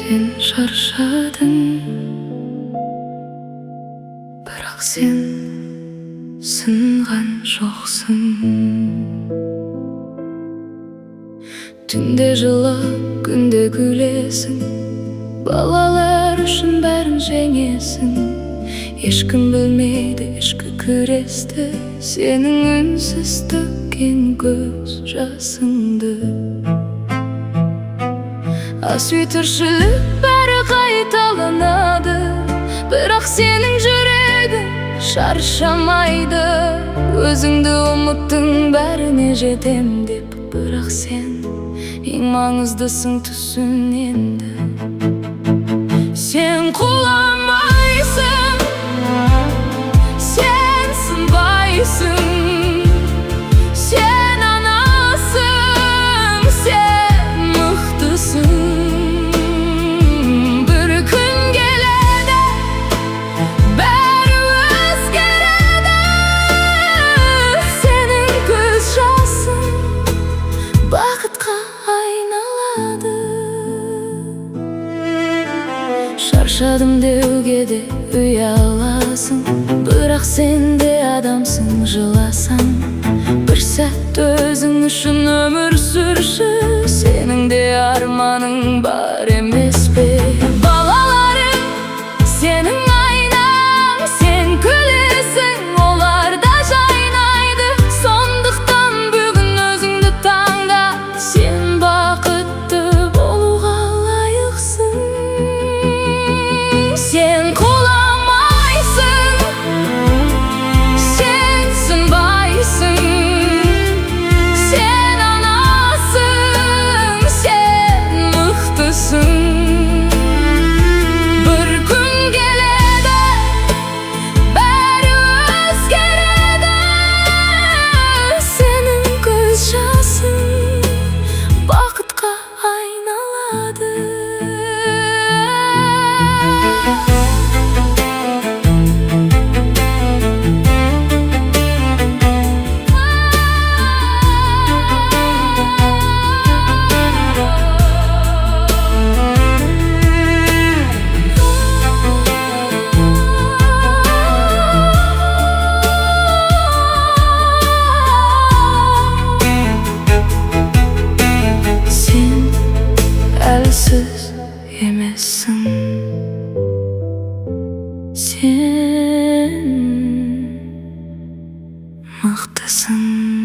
Sen şarşadın, biroq sen sıngan joqsың. Tünde жылап, күнде күлесің, балалар үшін бәрін жеңесің. Ешкім білмейді ішкі күресті, сенің үнсіз төккен көз жасыңды. Ас үй тіршілік бәрі қайталанады, бірақ сенің жүрегің шаршамайды. Өзіңді ұмыттың, бәріне жетем деп, бірақ сен ең маңыздысың, түсін енді. Сен құламайсың, сен сынбайсың, сен анасың, сен мықтысың. Bir күн келеді, бәрі өзгереді. Сенің көз жасың бақытқа айналады. Шаршадым деуге де ұяласың, бірақ сен де адамсың, жыласаң. Bir сәт өзің үшін өмір сүрші, сенің де арманың бар емес пе? Балаларың сенің айнаң, сен күлесің, олар да жайнайды. Сондықтан бүгін өзіңді таңда, сен бақытты болуға лайықсың. Сен құламайсың, сен сынбайсың, сен анасың, сен мықтысың. Bir күн келеді, бәрі өзгереді. Сенің көз жасың бақытқа айналады. Sen әлсіз емессің, сен мықтысың.